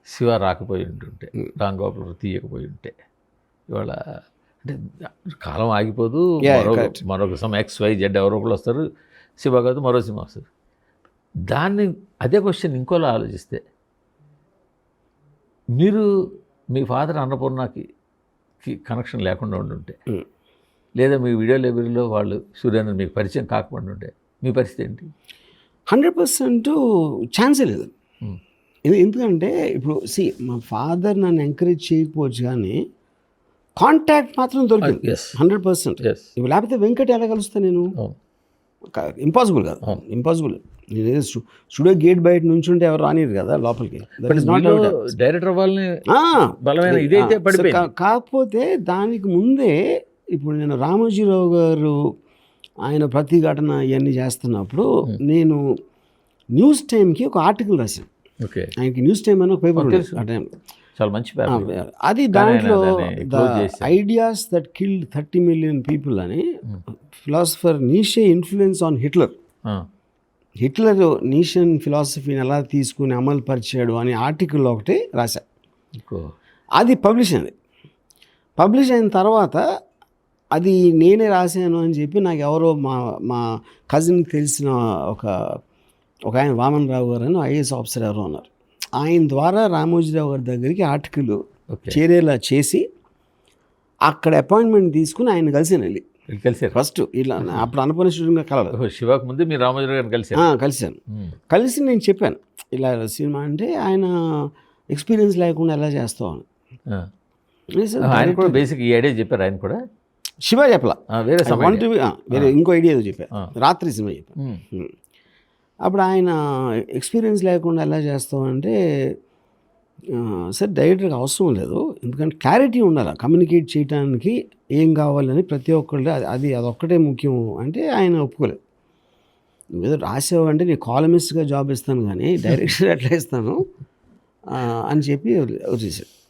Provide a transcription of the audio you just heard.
శివ రాకపోయి ఉంటుంటే, రామ్ గోపాల్ తీయకపోయి ఉంటే ఇవాళ అంటే కాలం ఆగిపోదు. మరొక సమయం XYZ ఎవరో ఒకళ్ళు వస్తారు, శివ కాదు మరో సినిమా వస్తుంది. దాన్ని అదే క్వశ్చన్ ఇంకోలా ఆలోచిస్తే, మీరు మీ ఫాదర్ అన్నపూర్ణకి కనెక్షన్ లేకుండా ఉండుంటే, లేదా మీ వీడియో లైబ్రరీలో వాళ్ళు సూర్యేంద్ర మీకు పరిచయం కాకుండా ఉంటే మీ పరిస్థితి ఏంటి? 100% ఛాన్సే లేదు. ఎందుకంటే ఇప్పుడు మా ఫాదర్ నన్ను ఎంకరేజ్ చేయకపోవచ్చు, కానీ కాంటాక్ట్ మాత్రం దొరికింది 100%. ఇప్పుడు లేకపోతే వెంకట్ ఎలా కలుస్తాను నేను? ఇంపాసిబుల్ కాదు, ఇంపాసిబుల్. నేను స్టూడియో గేట్ బయట నుంచి ఉంటే ఎవరు రానిరు కదా లోపలికి. డైరెక్టర్ అవ్వాలని బలమైన ఇదైతే పడిపోయింది. కాకపోతే దానికి ముందే ఇప్పుడు నేను రామోజీరావు గారు ఆయన ప్రతిఘటన ఇవన్నీ చేస్తున్నప్పుడు నేను న్యూస్ టైంకి ఒక ఆర్టికల్ రాశాను. ఆయనకి న్యూస్ టైం అని ఒక పేపర్ ఆ టైం చాలా మంచి అది. దాంట్లో the ideas that killed 30 million people అని philosopher Nietzsche influence on Hitler నీషన్ ఫిలాసఫీని ఎలా తీసుకుని అమలు పరిచాడు అనే ఆర్టికల్ ఒకటి రాశా. అది పబ్లిష్ అయింది. పబ్లిష్ అయిన తర్వాత అది నేనే రాశాను అని చెప్పి నాకు ఎవరో మా కజిన్కి తెలిసిన ఒక ఆయన వామన్ రావు గారు అని IAS ఆఫీసర్ ఎవరో ఉన్నారు. ఆయన ద్వారా రామోజీరావు గారి దగ్గరికి ఆర్టికల్ చేరేలా చేసి అక్కడ అపాయింట్మెంట్ తీసుకుని ఆయన కలిసాను. ఫస్ట్ ఇలా అప్పుడు అనుపూర్ణ స్టూడెంట్గా కలవలేదు. శివకు ముందు మీరు రామోజీరావు గారిని కలిసాను. కలిసి నేను చెప్పాను ఇలా సినిమా అంటే, ఆయన ఎక్స్పీరియన్స్ లేకుండా ఎలా చేస్తావు అని. ఆయన కూడా బేసిక్ ఈ ఐడియా చెప్పారు. ఆయన కూడా శివ చెప్పలా, వేరే ఇంకో ఐడియా చెప్పాను. రాత్రి సినిమా చెప్పాను. అప్పుడు ఆయన ఎక్స్పీరియన్స్ లేకుండా ఎలా చేస్తావు అంటే, సార్ డైరెక్టర్కి అవసరం లేదు, ఎందుకంటే క్లారిటీ ఉండాలి కమ్యూనికేట్ చేయడానికి ఏం కావాలని ప్రతి ఒక్కళ్ళు, అదొక్కటే ముఖ్యం అంటే ఆయన ఒప్పుకోలేదు. నువ్వేదో రాసావు అంటే నేను కాలమిస్ట్గా జాబ్ ఇస్తాను కానీ డైరెక్టర్ ఎట్లా ఇస్తాను అని చెప్పి వచ్చేసాడు.